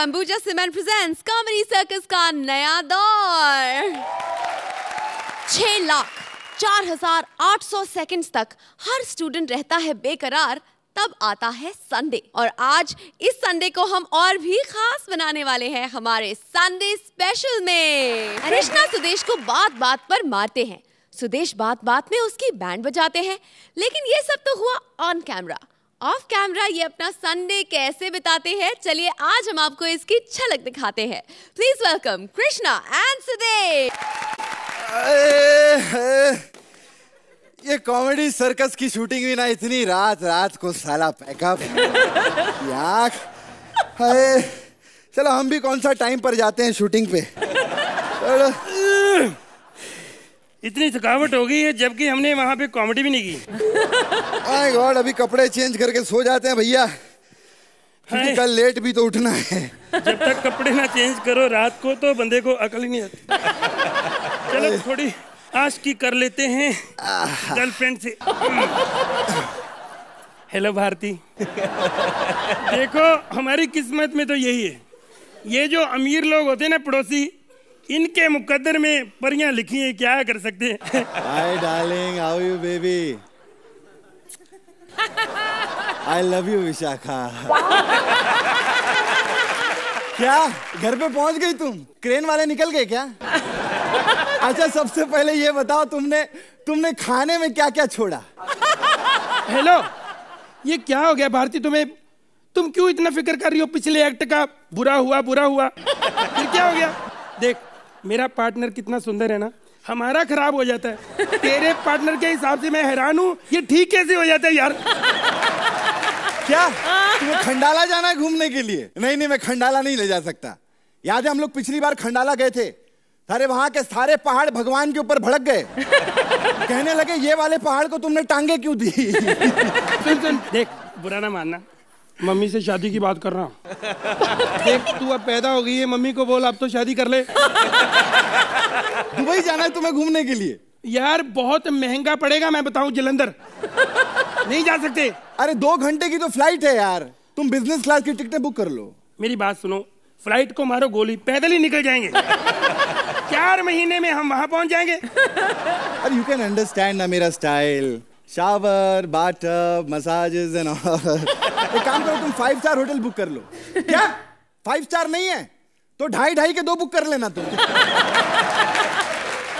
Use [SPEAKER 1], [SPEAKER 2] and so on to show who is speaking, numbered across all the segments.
[SPEAKER 1] Ambuja cement presents comedy circus का नया दौर। 6,04,800 सेकंड्स तक हर स्टूडेंट रहता है बेकरार, तब आता है संडे। और आज इस संडे को हम और भी खास बनाने वाले हैं हमारे संडे स्पेशल में। कृष्णा सुदेश को बात बात पर मारते हैं, सुदेश बात बात में उसकी बैंड बजाते हैं, लेकिन ये सब तो हुआ ऑन कैमरा। ऑफ कैमरा ये अपना संडे कैसे बिताते हैं, चलिए आज हम आपको इसकी झलक दिखाते हैं। Please welcome Krishna and Sudesh.
[SPEAKER 2] ये कॉमेडी सर्कस की शूटिंग भी ना इतनी रात को साला पैकअप यार। चलो हम भी कौन सा टाइम पर जाते हैं शूटिंग पे। चलो।
[SPEAKER 3] इतनी थकावट हो गई है जबकि हमने वहाँ पे कॉमेडी भी नहीं की।
[SPEAKER 2] माय गॉड, अभी कपड़े चेंज करके सो जाते हैं भैया, क्योंकि कल लेट भी तो उठना है।
[SPEAKER 3] जब तक कपड़े ना चेंज करो रात को तो बंदे को अकल ही नहीं आती। चलो थोड़ी आशिकी कर लेते हैं गर्लफ्रेंड से। हेलो भारती। देखो हमारी किस्मत में तो यही है, ये जो अमीर लोग होते हैं ना पड़ोसी, इनके मुकद्दर में परियां लिखी हैं, क्या कर सकते हैं।
[SPEAKER 2] Hi darling, how you baby? I love you Vishakha. क्या घर पे पहुंच गई तुम? क्रेन वाले निकल गए क्या? अच्छा सबसे पहले ये बताओ, तुमने खाने में क्या क्या छोड़ा?
[SPEAKER 3] हेलो, ये क्या हो गया भारती तुम्हें? तुम क्यों इतना फिक्र कर रही हो पिछले एक्ट का? बुरा हुआ फिर क्या हो गया? देख मेरा पार्टनर कितना सुंदर है ना, हमारा खराब हो जाता है। तेरे पार्टनर के हिसाब से मैं हैरान हूँ, ये ठीक कैसे हो जाता है यार?
[SPEAKER 2] क्या तुम्हें खंडाला जाना है घूमने के लिए? नहीं मैं खंडाला नहीं ले जा सकता। याद है हम लोग पिछली बार खंडाला गए थे, सारे वहां के सारे पहाड़ भगवान के ऊपर भड़क गए। कहने लगे ये वाले पहाड़ को तुमने टांगे क्यों दी?
[SPEAKER 3] सुन देख, बुरा ना मानना, मम्मी से शादी की बात कर रहा हूँ। देख तू अब पैदा हो गई है, मम्मी को बोल अब तो शादी कर ले।
[SPEAKER 2] दुबई जाना है तुम्हें घूमने के लिए?
[SPEAKER 3] यार बहुत महंगा पड़ेगा, मैं बताऊं जलंधर नहीं जा सकते।
[SPEAKER 2] अरे 2 घंटे की तो फ्लाइट है यार, तुम बिजनेस क्लास की टिकटें बुक कर लो।
[SPEAKER 3] मेरी बात सुनो, फ्लाइट को मारो गोली, पैदल ही निकल जाएंगे। 4 महीने में हम वहां पहुंच जाएंगे।
[SPEAKER 2] अरे यू कैन अंडरस्टैंड ना मेरा style, shower, bathtub, massages and all. एक काम करो, तुम 5 स्टार होटल बुक कर लो। क्या 5 स्टार नहीं है तो 2.5 के 2 बुक कर लेना तुम।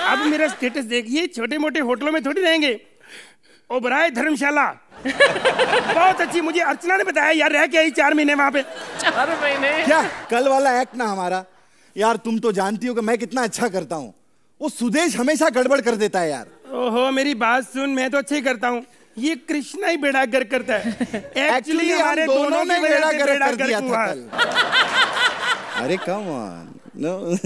[SPEAKER 3] अब मेरा स्टेटस देखिए, छोटे मोटे होटलों में थोड़ी रहेंगे। ओबराय धर्मशाला बहुत अच्छी, मुझे अर्चना ने बताया यार, रह के आई 4 महीने वहां पे।
[SPEAKER 4] 4 महीने?
[SPEAKER 2] क्या कल वाला एक्ट ना हमारा यार, तुम तो जानती हो कि मैं कितना अच्छा करता हूँ, वो सुदेश हमेशा गड़बड़ कर देता है यार।
[SPEAKER 3] ओहो मेरी बात सुन, मैं तो अच्छे ही करता हूँ, ये कृष्णा ही बेड़ा गर्क करता है। एक्चुअली हमारे दोनों ने बेड़ा गर्क कर दिया था कल।
[SPEAKER 2] अरे कम ऑन, नो।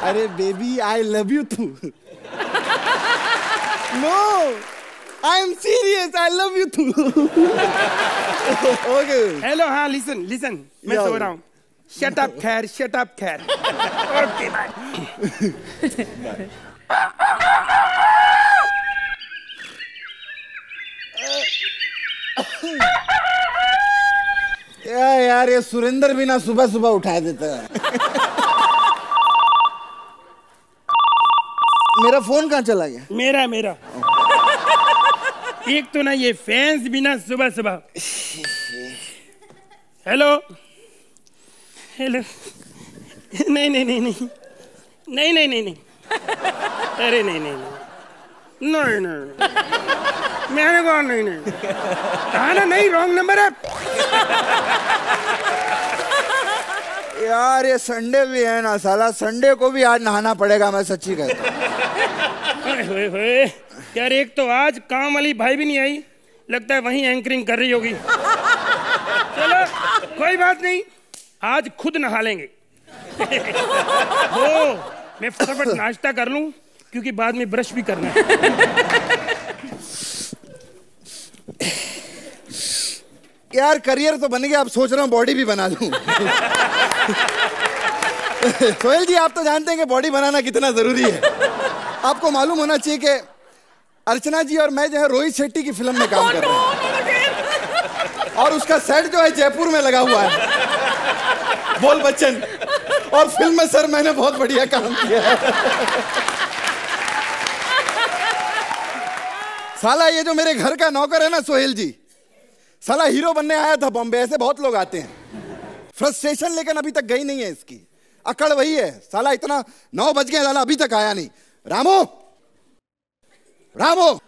[SPEAKER 2] अरे baby I love you too. No I am serious, I love you too. Okay
[SPEAKER 3] hello, हाँ लिसन मैं सो रहा हूँ। शट अप खैर। Okay bye.
[SPEAKER 2] यार ये सुरेंद्र भी ना सुबह उठा देता है। मेरा फोन कहाँ चला गया? मेरा
[SPEAKER 3] एक तो ना ये फैंस भी ना सुबह। हेलो नहीं। अरे नहीं मैंने कहा नहीं कहा ना, नहीं रॉन्ग नंबर है।
[SPEAKER 2] यार ये संडे भी है ना साला, संडे को भी आज नहाना पड़ेगा, मैं सच्ची कहता हूँ।
[SPEAKER 3] यार एक तो आज काम वाली भाई भी नहीं आई, लगता है वहीं एंकरिंग कर रही होगी। चलो कोई बात नहीं, आज खुद नहा लेंगे। मैं फटाफट नाश्ता कर लूं क्योंकि बाद में ब्रश भी करना है।
[SPEAKER 2] यार करियर तो बन गया, अब सोच रहा हूँ बॉडी भी बना लूं। सोहेल जी आप तो जानते हैं कि बॉडी बनाना कितना जरूरी है। आपको मालूम होना चाहिए कि अर्चना जी और मैं जो है रोहित शेट्टी की फिल्म में काम कर रहे हैं और उसका सेट जो है जयपुर में लगा हुआ है। बोल बच्चन। और फिल्म में सर मैंने बहुत बढ़िया काम किया है। साला ये जो मेरे घर का नौकर है ना सोहेल जी, साला हीरो बनने आया था बॉम्बे। ऐसे बहुत लोग आते हैं, फ्रस्ट्रेशन लेकिन अभी तक गई नहीं है इसकी। अकड़ वही है साला, इतना 9 बज गए साला अभी तक आया नहीं। रामू, रामू।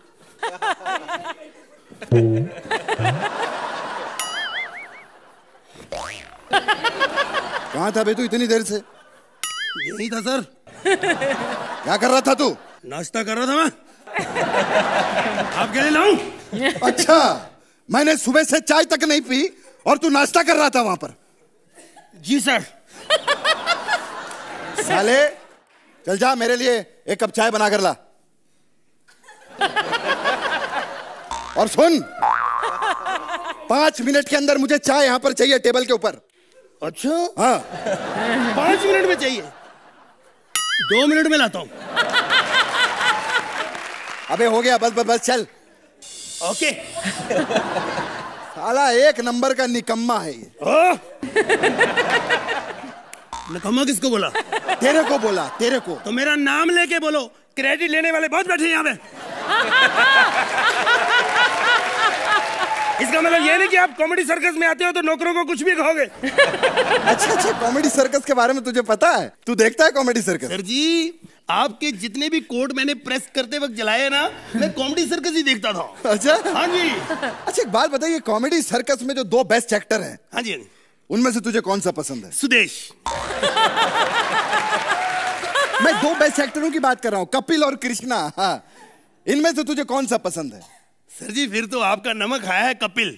[SPEAKER 2] कहाँ था बे तू इतनी देर से?
[SPEAKER 3] यही था सर।
[SPEAKER 2] क्या कर रहा था तू?
[SPEAKER 3] नाश्ता कर रहा था मैं। आपके लिए लाऊं?
[SPEAKER 2] अच्छा, मैंने सुबह से चाय तक नहीं पी और तू नाश्ता कर रहा था वहां पर?
[SPEAKER 3] जी सर।
[SPEAKER 2] साले चल जा, मेरे लिए एक कप चाय बना कर ला। और सुन, 5 मिनट के अंदर मुझे चाय यहां पर चाहिए, टेबल के ऊपर।
[SPEAKER 3] अच्छा
[SPEAKER 2] हाँ।
[SPEAKER 3] 5 मिनट में चाहिए? 2 मिनट में लाता हूँ।
[SPEAKER 2] अबे हो गया, बस बस बस चल।
[SPEAKER 3] ओके।
[SPEAKER 2] साला एक नंबर का निकम्मा है ये।
[SPEAKER 3] निकम्मा किसको बोला?
[SPEAKER 2] तेरे को बोला, तेरे को।
[SPEAKER 3] तो मेरा नाम लेके बोलो, क्रेडिट लेने वाले बहुत बैठे हैं यहाँ पे। इसका मतलब ये नहीं कि आप कॉमेडी सर्कस में आते हो तो नौकरों को कुछ भी कहोगे।
[SPEAKER 2] अच्छा अच्छा, कॉमेडी सर्कस के बारे में तुझे पता है? तू देखता है कॉमेडी सर्कस?
[SPEAKER 3] सर जी, आपके जितने भी कोट मैंने प्रेस करते वक्त जलाए ना, मैं कॉमेडी सर्कस ही देखता था।
[SPEAKER 2] अच्छा
[SPEAKER 3] हाँ जी।
[SPEAKER 2] अच्छा, एक बात बताइए, कॉमेडी सर्कस में जो 2 बेस्ट एक्टर हैं,
[SPEAKER 3] हाँ जी,
[SPEAKER 2] उनमें से तुझे कौन सा पसंद है?
[SPEAKER 3] सुदेश।
[SPEAKER 2] मैं 2 बेस्ट एक्टरों की बात कर रहा हूँ, कपिल और कृष्णा। हाँ, इनमें से तुझे कौन सा पसंद है?
[SPEAKER 3] सर जी, फिर तो आपका नमक खाया है कपिल।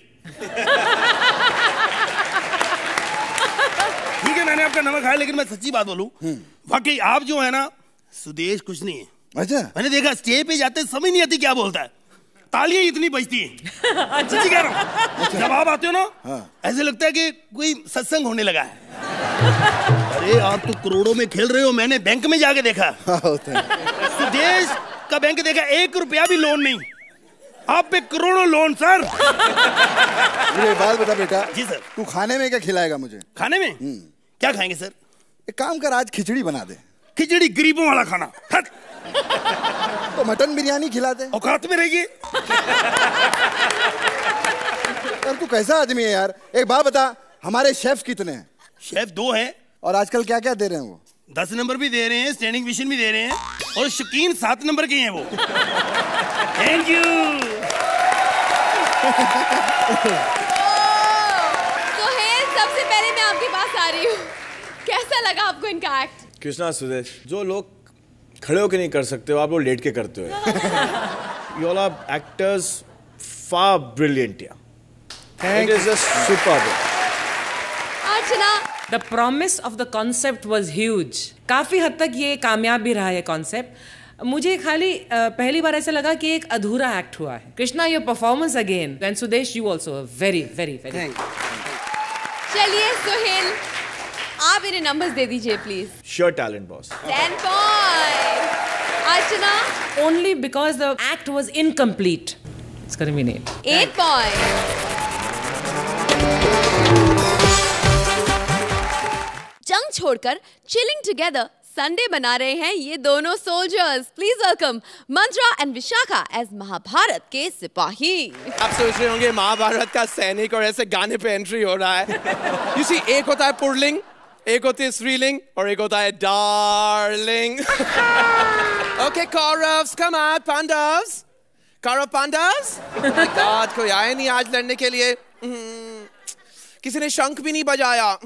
[SPEAKER 3] ठीक है, मैंने आपका नमक खाया, लेकिन मैं सच्ची बात बोलूं, वाकई आप जो है ना, सुदेश कुछ नहीं है।
[SPEAKER 2] अच्छा,
[SPEAKER 3] मैंने देखा स्टेज पे जाते समझ नहीं आती क्या बोलता है, तालियां इतनी बजती हैं। सच्ची कह रहा हूं। जब आप आते हो ना, ऐसे लगता है कि कोई सत्संग होने लगा है। अरे आप तो करोड़ों में खेल रहे हो, मैंने बैंक में जाके देखा। सुदेश का बैंक देखा, 1 रुपया भी लोन नहीं, आप पे करोड़ों लोन सर।
[SPEAKER 2] मुझे बात बता बेटा।
[SPEAKER 3] जी सर।
[SPEAKER 2] तू खाने में क्या खिलाएगा मुझे?
[SPEAKER 3] खाने में क्या खाएंगे सर?
[SPEAKER 2] एक काम कर, आज खिचड़ी बना दे।
[SPEAKER 3] खिचड़ी गरीबों वाला खाना। हट।
[SPEAKER 2] तो मटन बिरयानी खिला दे।
[SPEAKER 3] औकात में रहिए।
[SPEAKER 2] यार तू कैसा आदमी है यार? एक बात बता, हमारे शेफ कितने हैं?
[SPEAKER 3] शेफ 2 हैं।
[SPEAKER 2] और आजकल क्या क्या दे रहे हैं वो?
[SPEAKER 3] 10 नंबर भी दे रहे हैं, स्टैंडिंग मिशन भी दे रहे हैं, और शकीन 7 नंबर के हैं वो। Thank you.
[SPEAKER 1] सोहेल, सबसे पहले मैं आपके पास आ रही हूँ, कैसा लगा आपको इनका एक्ट?
[SPEAKER 4] कृष्णा, सुदेश, जो लोग खड़े होकर नहीं कर सकते हो, आप लोग लेट के करते हो। You all are actors far brilliant here. It is just superb.
[SPEAKER 1] Archana,
[SPEAKER 5] The promise of the concept was huge. काफी हद तक ये कामयाब भी रहा है कॉन्सेप्ट। मुझे खाली पहली बार ऐसा लगा कि एक अधूरा एक्ट हुआ है। Krishna, your performance again, and Sudesh you also very very very.
[SPEAKER 1] चलिए सोहेल, आप इन्हें नंबर्स दे दीजिए please.
[SPEAKER 4] Sure talent, boss.
[SPEAKER 1] 10 point. Archana,
[SPEAKER 5] Only because the act was incomplete. Discriminate.
[SPEAKER 1] 8 point. जंग छोड़कर चिलिंग टुगेदर संडे बना रहे हैं ये दोनों soldiers. Please welcome Mantra and Vishakha as Mahabharat के सिपाही।
[SPEAKER 6] आप सोच रहे होंगे महाभारत का सैनिक और ऐसे गाने पे एंट्री हो रहा है। You see, एक होता है पुरलिंग, एक होती है स्त्रीलिंग और एक होता है darling. Okay, Kauravs, come on, Pandavs. Kaurav Pandavs? God, कोई आया नहीं आज लड़ने के लिए। किसी ने शंख भी नहीं बजाया।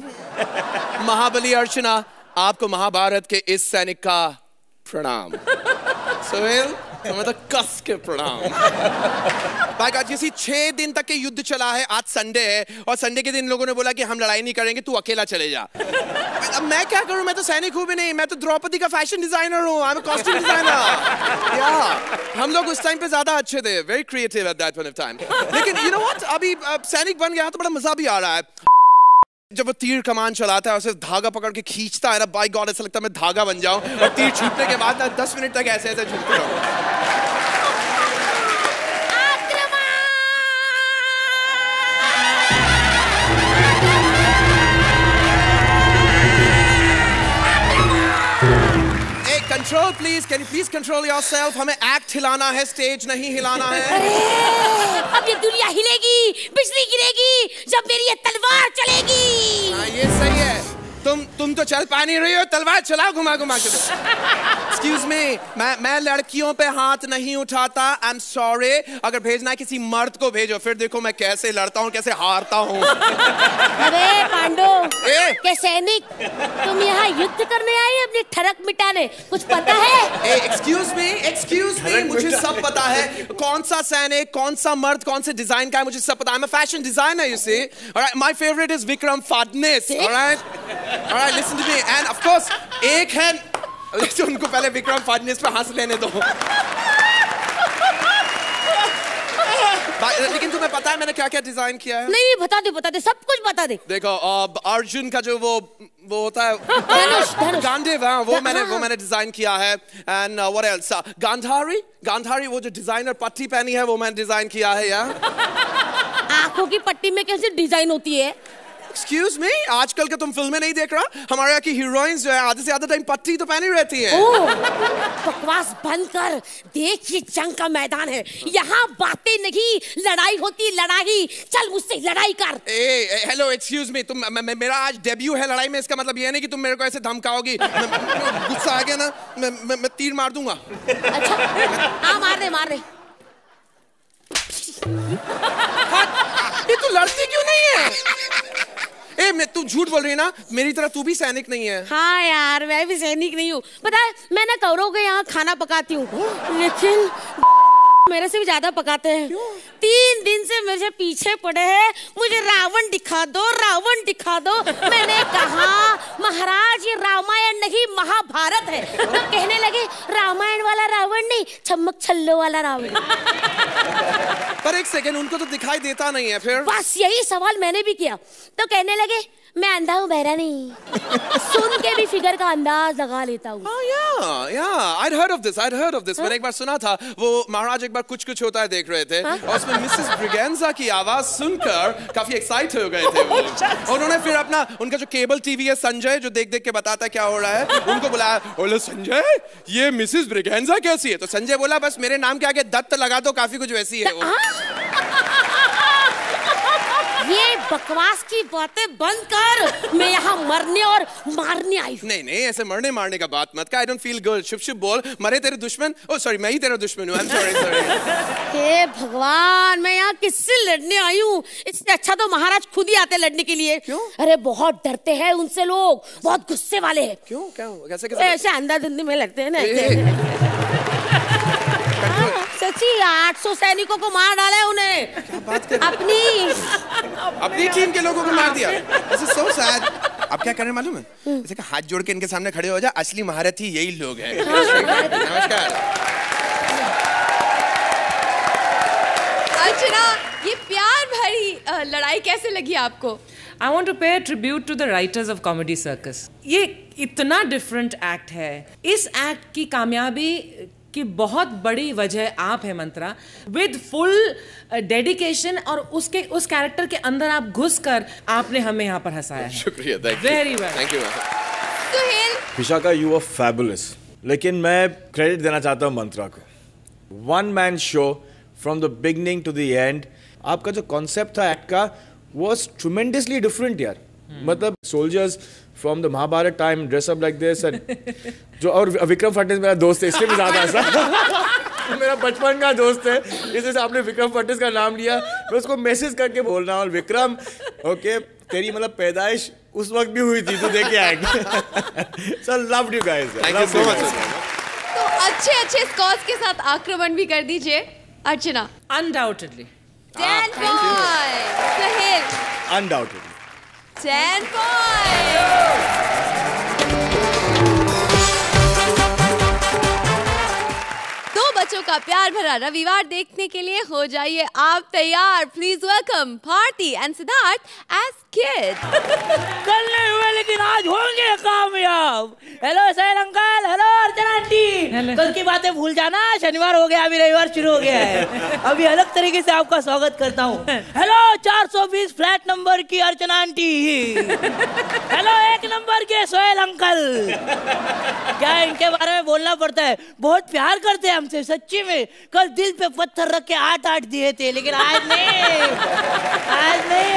[SPEAKER 6] महाबली अर्चना, आपको महाभारत के इस सैनिक का प्रणाम। सोहेल, तुम्हें तो कस के प्रणाम। भाई God, किसी 6 दिन तक के युद्ध चला है, आज संडे है और संडे के दिन लोगों ने बोला कि हम लड़ाई नहीं करेंगे, तू अकेला चले जा। अब मैं क्या करूं? मैं तो सैनिक हूं भी नहीं, मैं तो द्रौपदी का फैशन डिजाइनर हूं। I am a costume designer. या हम लोग उस टाइम पे ज्यादा अच्छे थे, very creative at that point of time. लेकिन यू नो व्हाट, अभी सैनिक बन गया तो बड़ा मजा भी आ रहा है। जब वो तीर कमान चलाता है और सिर्फ धागा पकड़ के खींचता है ना, बाय गॉड ऐसा लगता है मैं धागा बन जाऊं और तीर छूटने के बाद ना 10 मिनट तक ऐसे ऐसे झूलते रहो। Control please, can you please control yourself. हमें एक्ट हिलाना है, स्टेज नहीं हिलाना है।
[SPEAKER 7] अरे अब ये दुनिया हिलेगी, बिजली गिरेगी जब मेरी ये तलवार चलेगी।
[SPEAKER 6] हाँ, ये सही है। तुम तो चल पा नहीं रही हो, तलवार चलाओ घुमा घुमा के। Excuse me, मैं लड़कियों पे हाथ नहीं उठाता। I'm sorry। अगर भेजना है किसी मर्द को भेजो, फिर देखो मैं कैसे लड़ता हूँ, कैसे हारता हूँ।
[SPEAKER 7] अरे पांडो के सैनिक, तुम यहाँ युद्ध करने आए अपनी ठरक मिटाने, कुछ पता है?
[SPEAKER 6] Excuse me, मुझे सब पता है। कौन सा सैनिक, कौन सा मर्द, कौन से डिजाइन का है, मुझे सब पता है। I'm a fashion designer, you see। Alright, my favorite is Vikram Fadnis। Alright, listen to me, and of course, एक है, उनको पहले विक्रम फाडनिस पे हंस लेने दो। लेकिन तुम्हें पता है मैंने क्या क्या डिजाइन किया है?
[SPEAKER 7] नहीं, बता दे, सब कुछ बता दे।
[SPEAKER 6] देखो, अर्जुन का जो वो होता है
[SPEAKER 7] धनुष।
[SPEAKER 6] गांडीव, वो मैंने डिजाइन किया है। And what else? गांधारी वो जो डिजाइनर पट्टी पहनी है, वो मैंने डिजाइन किया है। यार
[SPEAKER 7] आंखों की पट्टी में कैसे डिजाइन होती है?
[SPEAKER 6] Excuse me, आजकल के तुम फिल्में नहीं देख रहा? हमारे यहाँ की हीरोइंस जो है आधे से ज्यादा टाइम पट्टी तो पहनी रहती है।
[SPEAKER 7] बकवास बंद कर, देख ये जंग का मैदान है, यहाँ बातें नहीं लड़ाई होती, लड़ाई। चल मुझसे लड़ाई कर।
[SPEAKER 6] हेलो, एक्सक्यूज मी, तुम मेरा आज डेब्यू है लड़ाई में, इसका मतलब ये नहीं कि तुम मेरे को ऐसे धमकाओगी। गुस्सा आ गया ना, मैं तीर मार दूंगा।
[SPEAKER 7] अच्छा, हाँ मार दे।
[SPEAKER 6] ये तू लड़ती क्यों नहीं है? तू झूठ बोल रही है ना, मेरी तरह तू भी सैनिक नहीं है।
[SPEAKER 7] हाँ यार, मैं भी सैनिक नहीं हूँ। पता है, मैं ना कौरवों के यहाँ खाना पकाती हूँ, लेकिन मेरे से भी ज्यादा पकाते हैं। 3 दिन से मेरे से पीछे पड़े हैं, मुझे रावण दिखा दो। मैंने कहा महाराज ये रामायण नहीं महाभारत है। तो कहने लगे रामायण वाला रावण नहीं, चम्मक छल्लो वाला रावण।
[SPEAKER 6] पर एक सेकंड, उनको तो दिखाई देता नहीं है। फिर
[SPEAKER 7] बस यही सवाल मैंने भी किया, तो कहने लगे मैं अंधा हूँ, बहरा नहीं। सुन के भी फिगर का अंदाज लगा लेता हूँ।
[SPEAKER 6] I'd heard of this। मैंने एक बार सुना था, वो महाराज एक बार कुछ होता है देख रहे थे, और उसमें मिसेस ब्रिगेंजा की आवाज सुनकर काफी एक्साइट हो गए थे वो। और उन्होंने फिर उनका जो केबल टीवी है संजय, जो देख के बताता है क्या हो रहा है, उनको बुलाया। बोले संजय, ये मिसेस ब्रिगेंजा कैसी है? तो संजय बोला बस मेरे नाम के आगे दत्त लगा दो, काफी कुछ वैसी है वो।
[SPEAKER 7] ये बकवास की बातें बंद कर, मैं यहाँ मरने और मारने आई हूँ।
[SPEAKER 6] नहीं, ऐसे मरने मारने का बात मत कर। I don't feel good। शुभ बोल, मरे तेरे दुश्मन। Oh sorry, मैं ही तेरा दुश्मन हूँ। I'm sorry।
[SPEAKER 7] हे भगवान, मैं यहाँ किससे लड़ने आई हूँ? इससे अच्छा तो महाराज खुद ही आते लड़ने के लिए।
[SPEAKER 6] क्यों?
[SPEAKER 7] अरे बहुत डरते हैं उनसे लोग, बहुत गुस्से वाले हैं।
[SPEAKER 6] क्यों? क्या कैसे?
[SPEAKER 7] ऐसे अंधाधुंधी में लड़ते हैं ना। सच्ची 800 सैनिकों को मार डाला है उन्हें।
[SPEAKER 6] क्या बात कर?
[SPEAKER 7] अपनी
[SPEAKER 6] टीम के लोगों को मार दिया। This is so sad। अब क्या करने मालूम है? जैसे कि हाथ जोड़ के इनके सामने खड़े हो जा, असली महारथी यही लोग हैं। नमस्कार।
[SPEAKER 1] अर्चना, ये प्यार भरी लड़ाई कैसे लगी आपको?
[SPEAKER 5] I want to pay a tribute to the writers of Comedy Circus। ये इतना डिफरेंट एक्ट है। इस एक्ट की कामयाबी की बहुत बड़ी वजह आप है मंत्रा। विद फुल डेडिकेशन और उस कैरेक्टर के अंदर आप घुसकर आपने हमें यहाँ पर हंसाया है।
[SPEAKER 6] शुक्रिया,
[SPEAKER 5] very well,
[SPEAKER 6] thank you.
[SPEAKER 1] Suhail,
[SPEAKER 4] Vishakha, you are fabulous. लेकिन मैं क्रेडिट देना चाहता हूँ मंत्रा को। 1 man show from the beginning to the end. आपका जो कॉन्सेप्ट था एक्ट का was tremendously different यार। मतलब soldiers from the Mahabharat time dress up like this, जो और विक्रम फडनिस मेरा दोस्त है, इसलिए भी ज्यादा ऐसा मेरा बचपन का दोस्त है, इसलिए आपने विक्रम फडनिस का नाम लिया। मैं उसको मैसेज करके बोल रहा हूँ, विक्रम ओके तेरी मतलब पैदाइश उस वक्त भी हुई थी, तो देखे आएंगे। So loved you guys,
[SPEAKER 6] thank you so much.
[SPEAKER 1] तो अच्छे स्कोर्स के साथ आक्रमण भी कर दीजिए Archana.
[SPEAKER 5] Undoubtedly
[SPEAKER 1] 10 points। Suhel,
[SPEAKER 4] undoubtedly
[SPEAKER 1] 10 points। दो बच्चों का प्यार भरा रविवार देखने के लिए हो जाइए आप तैयार। Please welcome Bharti and Siddharth as kid.
[SPEAKER 8] कल नहीं हुए लेकिन आज होंगे कामयाब। हेलो सैर अंकल, हेलो अर्चना आंटी। कल की बातें भूल जाना, शनिवार हो गया, अभी रविवार शुरू हो गया है। अभी अलग तरीके से आपका स्वागत करता हूँ। हेलो 420 फ्लैट नंबर की अर्चना आंटी। हेलो 1 नंबर के सोहेल अंकल। क्या इनके बारे में बोलना पड़ता है, बहुत प्यार करते हैं हमसे सच्ची में। कल दिल पे पत्थर रख के 8 दिए थे, लेकिन आज नहीं, आज नहीं।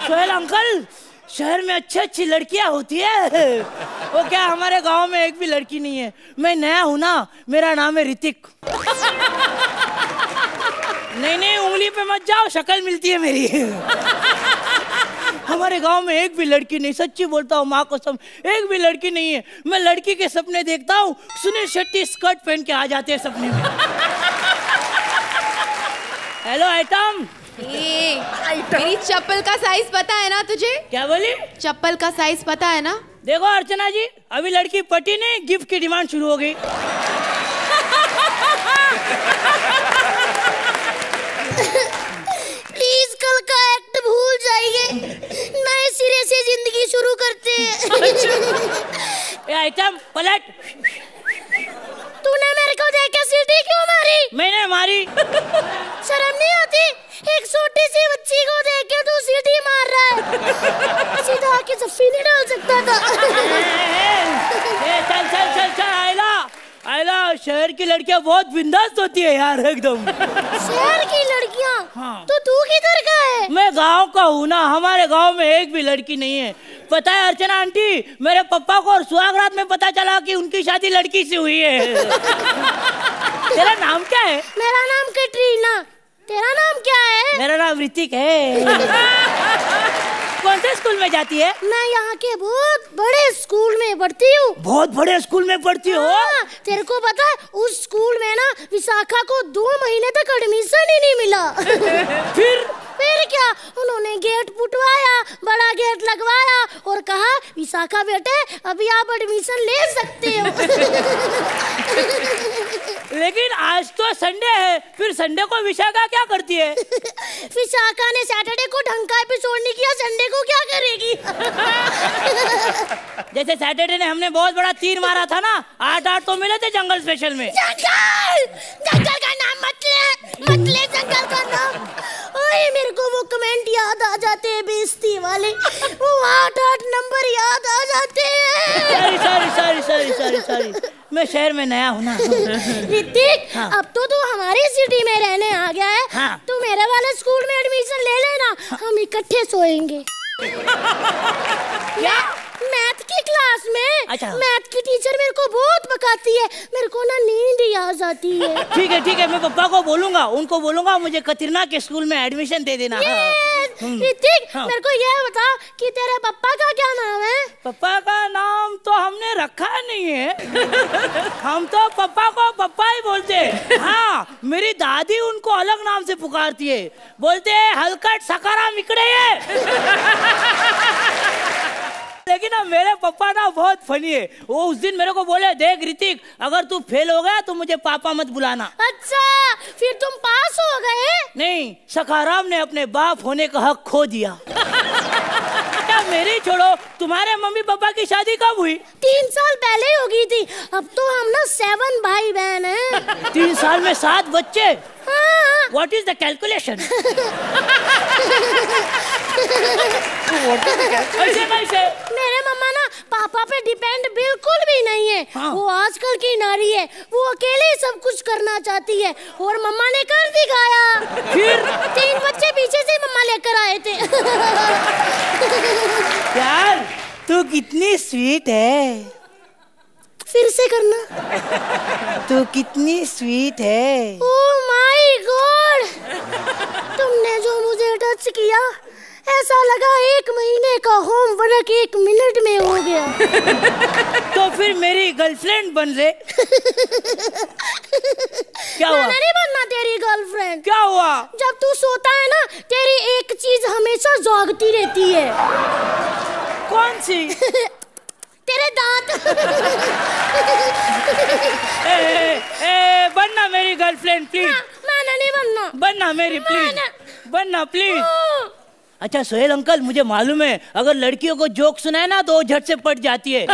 [SPEAKER 8] सोहेल अंकल, शहर में अच्छी लड़कियां होती है, वो क्या हमारे गांव में एक भी लड़की नहीं है। मैं नया हूं ना, मेरा नाम है ऋतिक। नहीं, उंगली पे मत जाओ, शक्ल मिलती है मेरी। हमारे गांव में एक भी लड़की नहीं, सच्ची बोलता हूँ माँ कसम, एक भी लड़की नहीं है। मैं लड़की के सपने देखता हूँ, सुनील शेट्टी स्कर्ट पहन के आ जाते हैं सपने में। हेलो आइटम,
[SPEAKER 1] मेरी चप्पल का साइज पता है ना तुझे?
[SPEAKER 8] क्या बोली?
[SPEAKER 1] चप्पल का साइज पता है ना?
[SPEAKER 8] देखो अर्चना जी, अभी लड़की पटी नहीं, गिफ्ट की डिमांड शुरू हो गई।
[SPEAKER 7] प्लीज कल का एक्ट भूल जाइए, नए सिरे से जिंदगी शुरू करते हैं।
[SPEAKER 8] ए आइटम पलट।
[SPEAKER 7] तूने मेरे को देख के सीटी क्यों मारी?
[SPEAKER 8] मैंने मारी।
[SPEAKER 7] शर्म नहीं आती? एक छोटी सी बच्ची को देख के तू सीटी मार रहा है। सीधा आके जफ्फी नहीं डाल सकता था।
[SPEAKER 8] चल आयला, शहर की लड़कियां बहुत बिंदास होती है यार एकदम।
[SPEAKER 7] शहर की लड़कियां?
[SPEAKER 8] हाँ।
[SPEAKER 7] तो तू किधर का है?
[SPEAKER 8] मैं गांव का हूँ ना, हमारे गांव में एक भी लड़की नहीं है। पता है अर्चना आंटी, मेरे पापा को और सुहागरात में पता चला कि उनकी शादी लड़की से हुई है। तेरा नाम क्या है?
[SPEAKER 7] मेरा नाम कैटरीना। तेरा नाम क्या है?
[SPEAKER 8] मेरा नाम ऋतिक है। कौन से स्कूल में जाती है?
[SPEAKER 7] मैं यहाँ के बहुत बड़े स्कूल में पढ़ती हूँ।
[SPEAKER 8] बहुत बड़े स्कूल में पढ़ती हो?
[SPEAKER 7] हाँ, तेरे को पता है उस स्कूल में ना विशाखा को 2 महीने तक एडमिशन ही नहीं मिला। फिर क्या, उन्होंने गेट पुटवाया, बड़ा गेट लगवाया और कहा विशाखा बेटे अभी आप एडमिशन ले सकते हो।
[SPEAKER 8] लेकिन आज तो संडे है, फिर संडे को विशाखा क्या करती है?
[SPEAKER 7] विशाखा ने सैटरडे को ढंग का एपिसोड नहीं किया, संडे को क्या करेगी?
[SPEAKER 8] जैसे सैटरडे ने हमने बहुत बड़ा तीर मारा था ना, 8 तो मिले थे जंगल स्पेशल में।
[SPEAKER 7] जंगल का नाम मत ले जंगल का नाम। ओए मेरे को वो कमेंट याद आ जाते हैं बेइज्जती वाले, वो 8 नंबर याद आ जाते हैं। सॉरी, मैं शहर में नया हूँ ना। ऋतिक,
[SPEAKER 8] हाँ।
[SPEAKER 7] अब तो तू हमारी सिटी में रहने आ गया है।
[SPEAKER 8] हाँ।
[SPEAKER 7] तू मेरे वाले स्कूल में एडमिशन ले लेना, हम इकट्ठे सोएंगे।
[SPEAKER 8] क्या?
[SPEAKER 7] मैथ की क्लास में।
[SPEAKER 8] अच्छा।
[SPEAKER 7] मैथ की टीचर मेरे को बहुत पकाती है, मेरे को ना नींद ही आ जाती है।
[SPEAKER 8] ठीक है, मैं पापा को बोलूंगा, उनको बोलूंगा मुझे कतरीना के स्कूल में एडमिशन दे देना।
[SPEAKER 7] ऋतिक,
[SPEAKER 8] हाँ।
[SPEAKER 7] मेरे को ये बता कि तेरे पापा का क्या नाम है?
[SPEAKER 8] पापा का नाम तो हमने रखा नहीं है। हम तो पापा को पापा ही बोलते हैं। हाँ, मेरी दादी उनको अलग नाम से पुकारती है, बोलते हैं हलकट सकारा मिकड़े लेकिन ना मेरे पापा ना बहुत फनी है। वो उस दिन मेरे को बोले, देख ऋतिक, अगर तू फेल हो गया तो मुझे पापा मत बुलाना।
[SPEAKER 7] अच्छा, फिर तुम पास हो गए?
[SPEAKER 8] नहीं, सखाराम ने अपने बाप होने का हक खो दिया। क्या मेरी छोड़ो, तुम्हारे मम्मी पापा की शादी कब हुई?
[SPEAKER 7] 3 साल पहले हो गई थी। अब तो हम ना 7 भाई बहन हैं।
[SPEAKER 8] 3 साल में 7 बच्चे?
[SPEAKER 7] हाँ।
[SPEAKER 8] What is the calculation? कैसे?
[SPEAKER 7] मेरे मम्मा ना पापा पे डिपेंड बिल्कुल भी नहीं है।
[SPEAKER 8] हाँ।
[SPEAKER 7] वो आजकल की नारी है, वो अकेले ही सब कुछ करना चाहती है और मम्मा ने कर दिखाया।
[SPEAKER 8] फिर
[SPEAKER 7] 3 बच्चे पीछे से मम्मा लेकर आए थे।
[SPEAKER 8] यार तू कितनी स्वीट है।
[SPEAKER 7] फिर से करना।
[SPEAKER 8] तू कितनी स्वीट है।
[SPEAKER 7] ओह माय गॉड, तुमने जो मुझे टच किया ऐसा लगा 1 महीने का होमवर्क 1 मिनट में हो गया।
[SPEAKER 8] तो फिर मेरी गर्लफ्रेंड बन ले। क्या हुआ?
[SPEAKER 7] मैंने नहीं बनना तेरी गर्लफ्रेंड।
[SPEAKER 8] क्या हुआ? जब
[SPEAKER 7] तू सोता है ना, तेरी एक चीज हमेशा जागती रहती है।
[SPEAKER 8] कौन सी?
[SPEAKER 7] तेरे दांत।
[SPEAKER 8] बनना मेरी गर्लफ्रेंड प्लीज।
[SPEAKER 7] मैंने नहीं बनना।
[SPEAKER 8] बनना मेरी प्लीज, बनना प्लीज। अच्छा सोहेल अंकल, मुझे मालूम है अगर लड़कियों को जोक सुनाए ना तो वो झट से पट जाती है।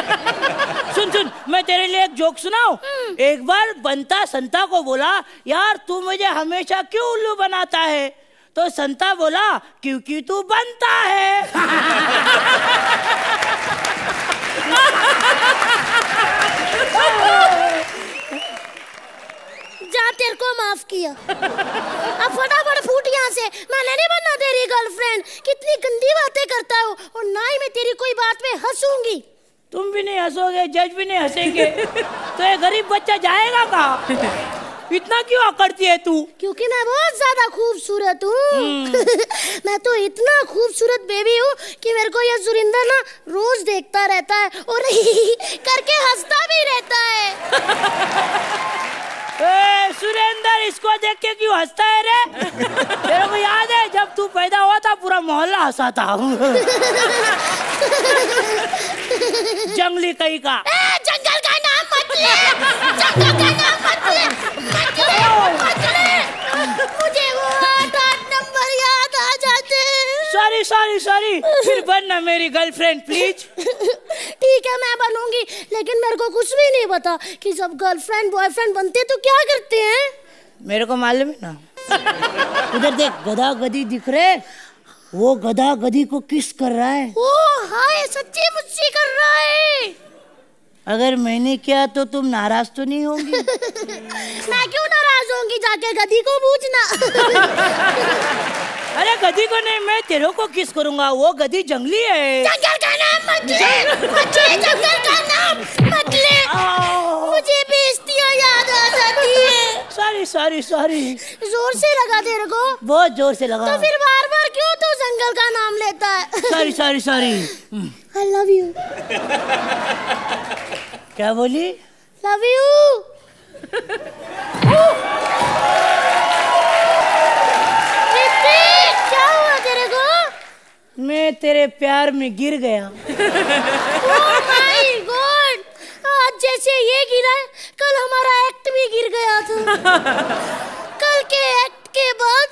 [SPEAKER 8] सुन सुन, मैं तेरे लिए एक जोक सुनाऊं। एक बार बंता संता को बोला, यार तू मुझे हमेशा क्यों उल्लू बनाता है? तो संता बोला, क्योंकि तू बनता है।
[SPEAKER 7] जा, तेरे को माफ किया। अब फटाफट फूट यहाँ से, मैंने नहीं बनना तेरी गर्लफ्रेंड। कितनी गंदी बातें करता हो, और ना ही मैं तेरी कोई बात में हंसूंगी।
[SPEAKER 8] तुम भी नहीं हंसोगे, जज भी नहीं हंसेंगे, तो ये गरीब बच्चा जाएगा कहाँ? इतना क्यों अकड़ती है तू?
[SPEAKER 7] क्योंकि मैं बहुत ज्यादा खूबसूरत हूँ। मैं तो इतना खूबसूरत बेबी हूँ कि मेरे को ये सुरिंदर ना रोज देखता रहता है और करके हंसता भी रहता है।
[SPEAKER 8] सुरेंदर, इसको देख के क्यों हंसता है रे? तेरे को याद है जब तू पैदा हुआ था पूरा मोहल्ला हंसा था। जंगली कहीं का।
[SPEAKER 7] जंगल का नाम मत ले, जंगल का नाम मत ले, मत ले। मुझे वो 8 नंबर याद आ जाते हैं।
[SPEAKER 8] सॉरी सॉरी सॉरी, फिर बनना मेरी गर्लफ्रेंड प्लीज।
[SPEAKER 7] ठीक है, मैं बनूंगी, लेकिन मेरे को कुछ भी नहीं पता कि जब गर्लफ्रेंड बॉयफ्रेंड बनते तो क्या करते हैं।
[SPEAKER 8] मेरे को मालूम है ना। उधर देख, गधा गधी दिख रहे, वो गधा गधी को किस कर रहा है।
[SPEAKER 7] ओ हाय, सच्ची मुच्ची कर रहा है।
[SPEAKER 8] अगर मैंने किया तो तुम नाराज तो नहीं होंगी?
[SPEAKER 7] मैं क्यों नाराज होंगी, जाके गधी को पूछना।
[SPEAKER 8] अरे गधी को नहीं, मैं तेरे को किस करूंगा, वो गधी जंगली है।
[SPEAKER 7] जंगल का नाम मत ले, मत ले, जंगल का नाम मत ले। मुझे बेइज्जतियां याद आ जाती है।
[SPEAKER 8] Sorry sorry sorry.
[SPEAKER 7] जोर से लगा तेरे को?
[SPEAKER 8] बहुत जोर से लगा।
[SPEAKER 7] तो फिर बार बार क्यों तू जंगल का नाम लेता है?
[SPEAKER 8] Sorry sorry sorry.
[SPEAKER 7] I love you।
[SPEAKER 8] क्या बोली?
[SPEAKER 7] Love you। क्या हुआ तेरे को?
[SPEAKER 8] मैं तेरे प्यार में गिर गया।
[SPEAKER 7] Oh my God! आज जैसे ये गिरा है, कल हमारा एक्ट भी गिर गया था। कल के एक्ट के बाद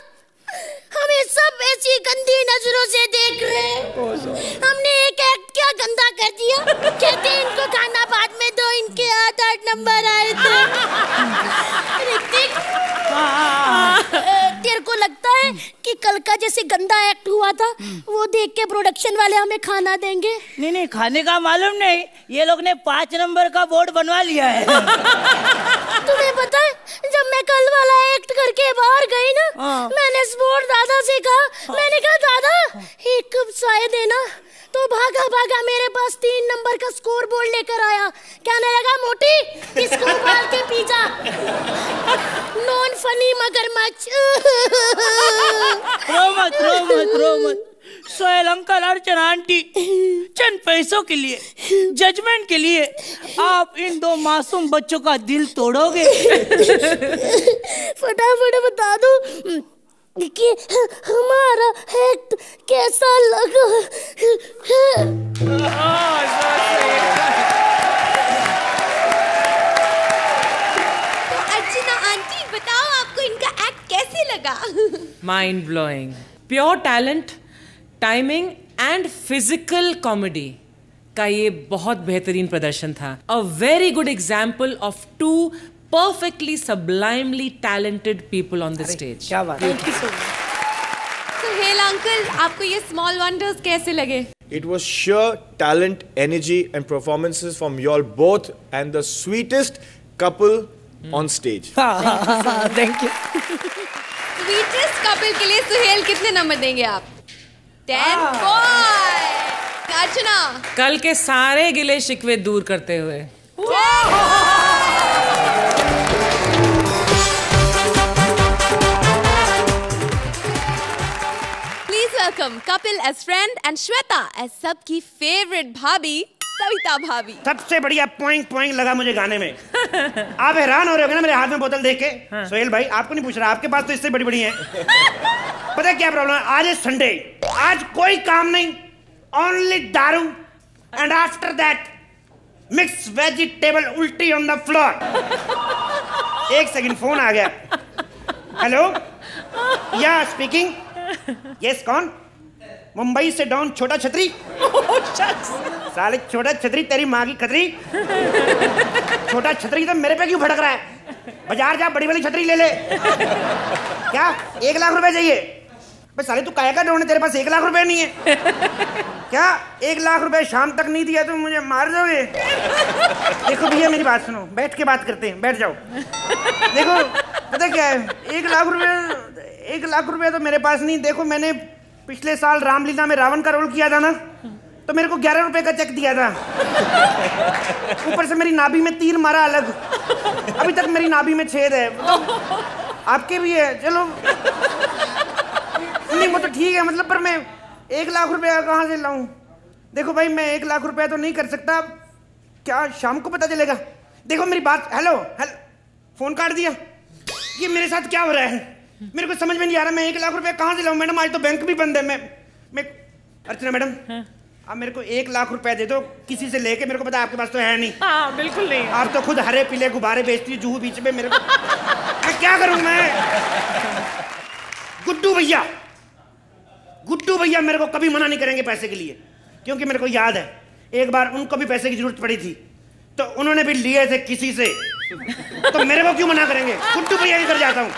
[SPEAKER 7] हमें सब ऐसी गंदी नजरों से देख रहे हैं। हमने एक एक्ट क्या गंदा कर दिया। कहते इनको खाना बाद में दो, इनके 8 नंबर आए थे। ऋतिक, तेरे को लगता है कि कल का जैसे गंदा एक्ट हुआ था वो देख के प्रोडक्शन वाले हमें खाना देंगे?
[SPEAKER 8] नहीं नहीं, खाने का मालूम नहीं, ये लोग ने 5 नंबर का बोर्ड बनवा लिया है।
[SPEAKER 7] तुम्हें पता है, जब मैं कल वाला एक्ट करके बाहर गई ना, मैंने स्पोर्ट दादा से कहा, मैंने कहा दादा 1 कप चाय देना। तो भागा भागा मेरे पास 3 नंबर का स्कोर बोर्ड लेकर आया। कहने लगा, मोटी इसको उबाल के पी जा। नॉन फनी मगरमच्छ।
[SPEAKER 8] रो मत रो मत रो मत। सोहेल अंकल, अर्चना आंटी, चंद पैसों के लिए, जजमेंट के लिए आप इन 2 मासूम बच्चों का दिल तोड़ोगे?
[SPEAKER 7] फटाफट बता दो कि हमारा एक्ट कैसा लगा।
[SPEAKER 1] तो अर्चना आंटी बताओ, आपको इनका एक्ट कैसे लगा?
[SPEAKER 5] Mind blowing, pure talent, timing and physical comedy का ये बहुत बेहतरीन प्रदर्शन था। A very good example of 2 perfectly sublimely talented people on the stage.
[SPEAKER 8] क्या बात है।
[SPEAKER 1] सुहेल अंकल, आपको ये स्मॉल वंडर्स कैसे लगे?
[SPEAKER 4] It was sheer talent, energy, and performances from y'all both, and the sweetest couple on stage.
[SPEAKER 8] Thank you.
[SPEAKER 1] Sweetest couple के लिए सुहेल कितने नंबर देंगे आप? 10 बॉय। अर्चना,
[SPEAKER 5] कल के सारे गिले शिकवे दूर करते हुए
[SPEAKER 1] welcome Kapil as friend and Shweta as सबकी फेवरेट भाभी सविता भाभी।
[SPEAKER 9] सबसे बढ़िया पॉइंट लगा मुझे गाने में। आप हैरान हो रहे हो ना मेरे हाथ में बोतल देख के। सोहेल भाई, आपको नहीं पूछ रहा, आपके पास तो इससे बड़ी बड़ी है। पता है क्या प्रॉब्लम है? आज है संडे, आज कोई काम नहीं, ओनली दारू, and after that mix vegetable उल्टी on the floor. 1 second, phone आ गया। हेलो, या स्पीकिंग। यस, कौन? मुंबई से डॉन छोटा छतरी। साले छोटा छतरी तेरी माँ की खतरी। छोटा छतरी तो मेरे पे क्यों भड़क रहा है? बाजार जा, बड़ी वाली छतरी ले ले। क्या 1 लाख रुपए चाहिए? बे साले तू काहे का डॉन है, तेरे पास 1 लाख रुपए नहीं है क्या? 1 लाख रुपए शाम तक नहीं दिया तो मुझे मार दोगे? देखो भैया मेरी बात सुनो, बैठ के बात करते हैं, बैठ जाओ। देखो पता क्या है, 1 लाख रुपए तो मेरे पास नहीं। देखो मैंने पिछले साल रामलीला में रावण का रोल किया था ना, तो मेरे को 11 रुपए का चेक दिया था। ऊपर से मेरी नाभि में तीर मारा अलग, अभी तक मेरी नाभि में छेद है। आपके भी है, चलो नहीं वो तो ठीक है, मतलब पर मैं 1 लाख रुपया कहाँ से लाऊं? देखो भाई मैं 1 लाख रुपया तो नहीं कर सकता, क्या शाम को पता चलेगा? देखो मेरी बात, हेलो फोन काट दिया। ये मेरे साथ क्या हो रहा है? मेरे को समझ में नहीं आ रहा, मैं 1 लाख रुपया कहाँ से लाऊं? मैडम आज तो बैंक भी बंद है। मैं अर्चना मैडम आप मेरे को 1 लाख रुपया दे दो किसी से लेके, मेरे को पता आपके पास तो है नहीं।
[SPEAKER 5] हाँ बिल्कुल नहीं।
[SPEAKER 9] आप तो खुद हरे पीले गुब्बारे बेचती है जूहू बीच में। मेरे को मैं क्या करूं? मैं गुड्डू भैया मेरे को कभी मना नहीं करेंगे पैसे के लिए, क्योंकि मेरे को याद है एक बार उनको भी पैसे की जरूरत पड़ी थी तो उन्होंने भी लिए थे किसी से, तो मेरे को क्यों मना करेंगे? गुड्डू भैया की घर जाता हूँ।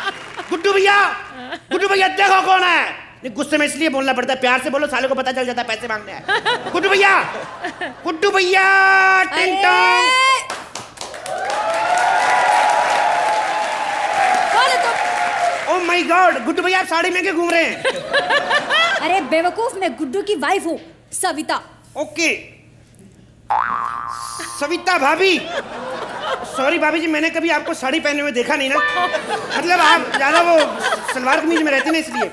[SPEAKER 9] गुड्डू भैया देखो कौन है। गुस्से में इसलिए बोलना पड़ता है, प्यार से बोलो साले को पता चल जाता है पैसे मांगने हैं। गुड्डू भैया टिंग Tong. Oh my God, Guddu भैया आप साड़ी में क्यों घूम रहे हैं?
[SPEAKER 10] अरे बेवकूफ, मैं गुड्डू की वाइफ हूँ, सविता।
[SPEAKER 9] ओके सविता भाभी। सॉरी भाभी जी, मैंने कभी आपको साड़ी पहने हुए देखा नहीं ना, मतलब आप ज्यादा वो सलवार कमीज में रहती ना इसलिए।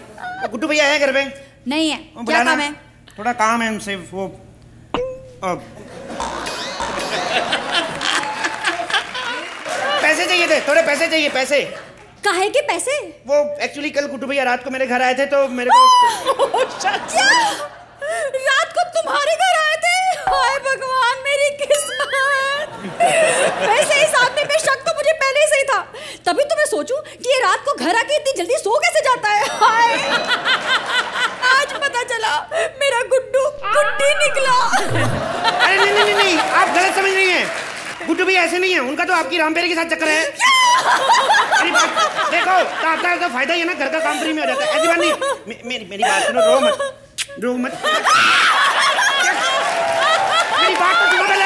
[SPEAKER 9] गुड्डू भैया है घर पे?
[SPEAKER 10] नहीं है, क्या काम है?
[SPEAKER 9] थोड़ा काम है उनसे, वो पैसे चाहिए थे, थोड़े पैसे चाहिए। पैसे
[SPEAKER 10] काहे के पैसे?
[SPEAKER 9] वो एक्चुअली कल गुड्डू भैया रात को मेरे घर आए थे तो मेरे को
[SPEAKER 10] क्या? रात को तुम्हारे घर आए थे? हाय भगवान मेरी किस्मत। वैसे इस आदमी पे शक तो मुझे पहले से ही था, तभी तो मैं सोचूं कि ये रात को घर आके इतनी जल्दी सो कैसे जाता है। हाय आज पता चला मेरा गुड्डू गुड्डी निकला।
[SPEAKER 9] अरे नहीं आप गलत समझ रही हैं, गुड्डू भैया ऐसे नहीं है, उनका तो आपकी रामपेरी के साथ चक्कर है। देखो आपका तो फायदा ही है ना, घर का काम फ्री में हो जाता है। ऐसी बात नहीं, मेरी बात सुनो, रो मत। मेरी बात तो सुनो पहले।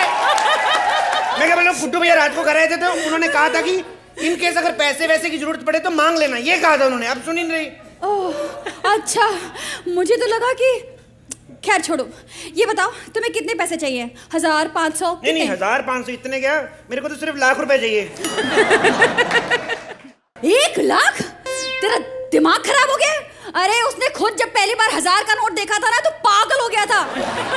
[SPEAKER 9] मैं क्या बोल रहा हूँ, गुड्डू भैया रात को घर आए थे तो उन्होंने कहा था कि इन केस अगर पैसे वैसे की जरूरत पड़े तो मांग लेना, ये कहा था उन्होंने। अब सुन ही नहीं रही।
[SPEAKER 10] ओह अच्छा, मुझे तो लगा कि खैर छोड़ो, ये बताओ तुम्हें कितने पैसे चाहिए? 1000, 500?
[SPEAKER 9] नहीं 1000, 500 इतने क्या, मेरे को तो सिर्फ लाख रुपए चाहिए।
[SPEAKER 10] 1 लाख? तेरा दिमाग खराब हो गया? अरे उसने खुद जब पहली बार 1000 का नोट देखा था ना तो पागल हो गया था,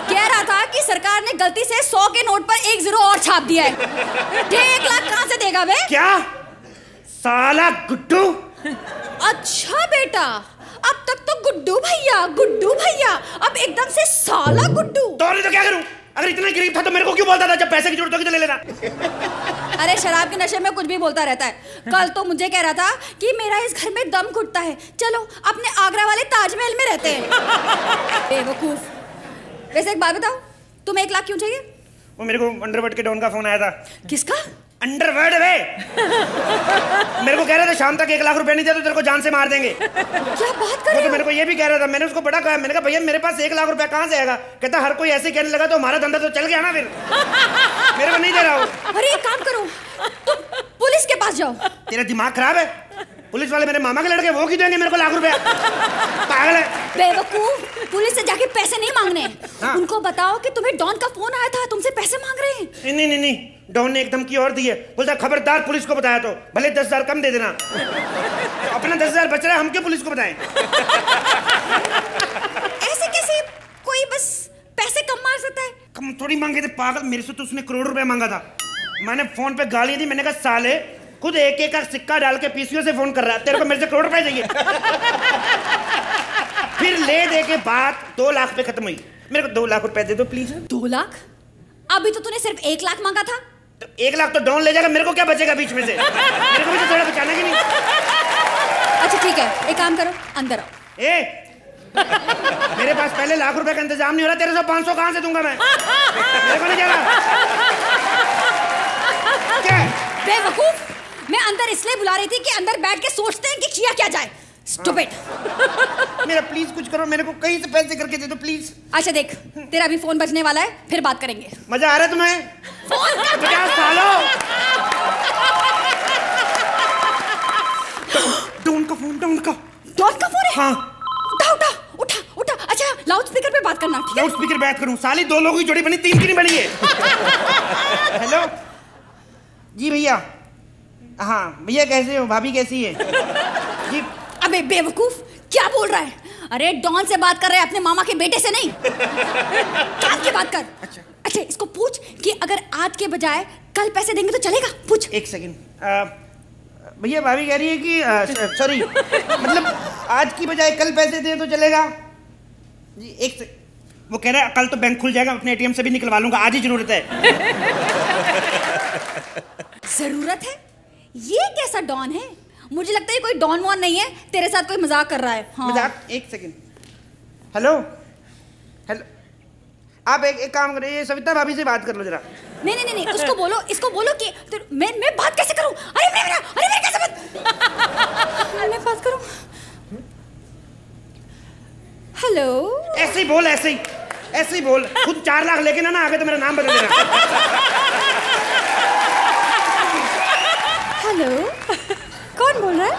[SPEAKER 10] कह रहा था कि सरकार ने गलती से 100 के नोट पर 1 0 और छाप दिया है। 1 लाख कहाँ से देगा बे?
[SPEAKER 9] क्या साला गुड्डू?
[SPEAKER 10] अच्छा बेटा, अब तक तो गुड्डू भैया, अब एकदम से साला गुड्डू।
[SPEAKER 9] तो क्या करूं? अगर इतना गरीब था तो मेरे को क्यों बोलता था जब पैसे की जरूरत होगी तो ले लेना?
[SPEAKER 10] अरे शराब के नशे में कुछ भी बोलता रहता है। कल तो मुझे कह रहा था कि मेरा इस घर में दम घुटता है, चलो अपने आगरा वाले ताजमहल में रहते हैं। बेवकूफ। वैसे एक बात बताओ, तुम्हें 1 लाख क्यों चाहिए?
[SPEAKER 9] वो मेरे को अंडरवर्ल्ड के डॉन का फोन आया था।
[SPEAKER 10] किसका?
[SPEAKER 9] अंडरवर्ल्ड वे। मेरे को कह रहा था शाम तक 1 लाख रुपए नहीं दिया तो तेरे को जान से मार देंगे।
[SPEAKER 10] क्या बात कर रहे हो?
[SPEAKER 9] तो मेरे को ये भी कह रहा था, मैंने उसको बड़ा कहा, मैंने कहा भैया मेरे पास 1 लाख रुपया कहाँ से आएगा? कहता हर कोई ऐसे कहने लगा तो हमारा धंधा तो चल गया ना, फिर मेरे को नहीं दे रहा हूँ।
[SPEAKER 10] अरे एक काम करो, तुम पुलिस के पास जाओ।
[SPEAKER 9] तेरा दिमाग खराब है? पुलिस वाले मेरे मामा के लड़के, वो क्यों देंगे मेरे को लाख रुपया? पागल है।
[SPEAKER 10] बेवकूफ, पुलिस से जाके पैसे नहीं मांगने।
[SPEAKER 9] हाँ।
[SPEAKER 10] उनको बताओ कि तुम्हें डॉन का फोन आया था, तुमसे पैसे मांग रहे हैं।
[SPEAKER 9] नहीं, डॉन ने एक धमकी और दी है, बोलता खबरदार पुलिस को बताया तो भले 10,000 कम दे देना। तो अपना 10,000 बच रहा है, हम क्यों पुलिस को बताएं?
[SPEAKER 10] ऐसे कैसे कोई बस पैसे कम मार सकता है?
[SPEAKER 9] कम थोड़ी मांगे थे पागल, मेरे से तो उसने करोड़ रुपया मांगा था। मैंने फोन पे गाली दी, मैंने कहा साले खुद एक का सिक्का डाल के पीसीओ से फोन कर रहा है, तेरे को मेरे से करोड़ रुपए चाहिए। फिर ले दे के बात 2 लाख पे खत्म हुई। मेरे को 2 लाख रुपए दे दो प्लीज।
[SPEAKER 10] 2 लाख? अभी तो तूने सिर्फ 1 लाख मांगा था।
[SPEAKER 9] तो 1 लाख तो डॉन ले जाएगा, मेरे को क्या बचेगा बीच में से? मेरे को भी तो थोड़ा बचाना कि नहीं?
[SPEAKER 10] अच्छा ठीक है, एक काम करो, अंदर आओ।
[SPEAKER 9] मेरे पास पहले ₹1,00,000 का इंतजाम नहीं हो रहा, तेरे से 500 कहाँ से दूंगा मैं? मेरे को नहीं कह रहा। क्या?
[SPEAKER 10] बेवकूफ, मैं अंदर इसलिए बुला रही थी कि अंदर बैठ के सोचते हैं कि किया क्या जाए। स्टूपिड।
[SPEAKER 9] मेरा प्लीज कुछ करो, मेरे को कहीं से पैसे करके दे दो प्लीज।
[SPEAKER 10] अच्छा देख, तेरा अभी फोन बजने वाला है, फिर बात करेंगे।
[SPEAKER 9] मजा आ रहा है तुम्हें?
[SPEAKER 10] फोन कर।
[SPEAKER 9] 50 सालों। डॉन का फोन, डॉन का।
[SPEAKER 10] डॉन का फोन है?
[SPEAKER 9] हाँ।
[SPEAKER 10] उठा उठा उठा उठा। अच्छा लाउड स्पीकर पे बात करना, ठीक है?
[SPEAKER 9] लाउड स्पीकर बात करूं? साली 2 लोगों की जोड़ी बनी, 3 की नहीं बनी है। हेलो जी भैया। हाँ भैया कैसे हो? भाभी कैसी है? जी।
[SPEAKER 10] अबे बेवकूफ, क्या बोल रहा है? अरे डॉन से बात कर रहे हैं, अपने मामा के बेटे से नहीं। काम की बात कर। अच्छा इसको पूछ कि अगर आज के बजाय कल पैसे देंगे तो चलेगा? पूछ।
[SPEAKER 9] 1 सेकंड। भैया भाभी कह रही है कि सॉरी मतलब आज की बजाय कल पैसे दें तो चलेगा? जी 1 सेकंड। वो कह रहा है कल तो बैंक खुल जाएगा, अपने एटीएम से भी निकलवा लूंगा, आज ही जरूरत है।
[SPEAKER 10] जरूरत है? ये कैसा डॉन है? मुझे लगता है कोई डॉन वॉन नहीं है, तेरे साथ कोई मजाक कर रहा है। हाँ। मजाक?
[SPEAKER 9] 1 सेकंड। हेलो हेलो, आप एक काम करिए, ये सविता भाभी से बात कर लो जरा।
[SPEAKER 10] नहीं उसको बोलो, इसको बोलो कि मैं बात कैसे करूं? अरे मैं कैसे बात मैं बात करूं? हेलो।
[SPEAKER 9] ऐसे ही बोल, ऐसे ही बोल। खुद 4 लाख लेके ना आगे तो मेरा नाम बदल देना।
[SPEAKER 10] हेलो, कौन बोल रहा है?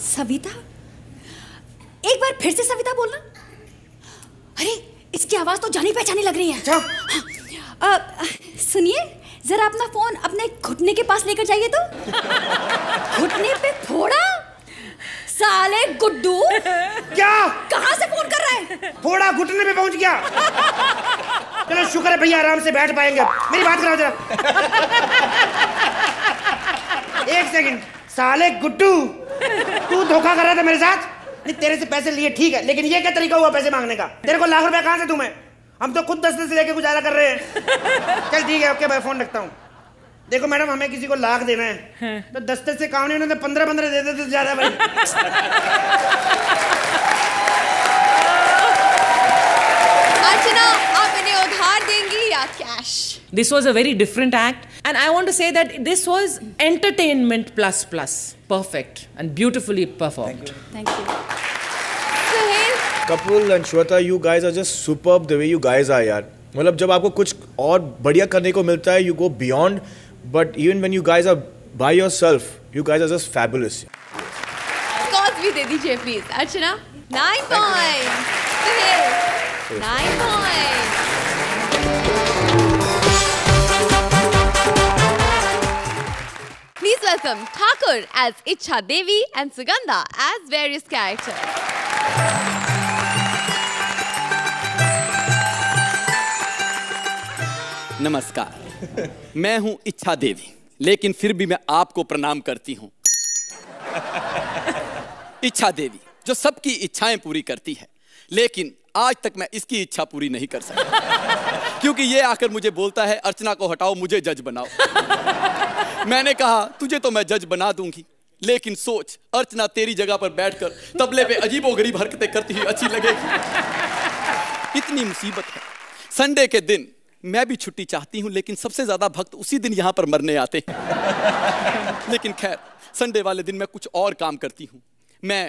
[SPEAKER 10] सविता? एक बार फिर से सविता बोलना। अरे इसकी आवाज तो जानी पहचानी लग रही है। सुनिए जरा अपना फोन अपने घुटने के पास लेकर जाइए तो। घुटने पे फोड़ा? साले गुड्डू।
[SPEAKER 9] क्या?
[SPEAKER 10] कहाँ से फोन कर रहा है?
[SPEAKER 9] फोड़ा घुटने पे पहुंच गया। चलो शुक्र है भैया आराम से बैठ पाएंगे। मेरी बात कराओ जरा। 1 सेकंड। साले गुड्डू, तू धोखा कर रहा था मेरे साथ? नहीं तेरे से पैसे लिए ठीक है, लेकिन ये क्या तरीका हुआ पैसे मांगने का? तेरे को ₹1,00,000 कहाँ से दूं मैं? हम तो खुद 10 से लेके गुजारा कर रहे हैं। चल ठीक है, ओके भाई, फोन रखता हूँ। देखो मैडम, हमें किसी को $1,00,000 देना है तो 10 से काम नहीं, उन्होंने 15 दे देते तो ज्यादा भाई।
[SPEAKER 1] अर्चना, आप इन्हें उधार देंगी या cash?
[SPEAKER 5] This was a very different act, and I want to say that this was entertainment plus. Perfect and beautifully performed.
[SPEAKER 10] Thank you.
[SPEAKER 1] Suhail?
[SPEAKER 4] Kapil and Shweta, you guys are just superb the way you guys are यार। मतलब जब आपको कुछ और बढ़िया करने को मिलता है, you go beyond. But even when you guys are by yourself, you guys are just fabulous.
[SPEAKER 1] Scores भी दे दीजिए please. Archana 9 points, Suhail 9 points। Please welcome Thakur as Ichha Devi and Sugandha as various characters.
[SPEAKER 11] नमस्कार, मैं हूं इच्छा देवी, लेकिन फिर भी मैं आपको प्रणाम करती हूं। इच्छा देवी जो सबकी इच्छाएं पूरी करती है, लेकिन आज तक मैं इसकी इच्छा पूरी नहीं कर सका, क्योंकि ये आकर मुझे बोलता है अर्चना को हटाओ, मुझे जज बनाओ। मैंने कहा तुझे तो मैं जज बना दूंगी, लेकिन सोच अर्चना तेरी जगह पर बैठकर तबले पे अजीबोगरीब हरकतें करती हुई अच्छी लगेगी। इतनी मुसीबत है। संडे के दिन मैं भी छुट्टी चाहती हूं, लेकिन सबसे ज्यादा भक्त उसी दिन यहां पर मरने आते हैं। लेकिन खैर, संडे वाले दिन मैं कुछ और काम करती हूं। मैं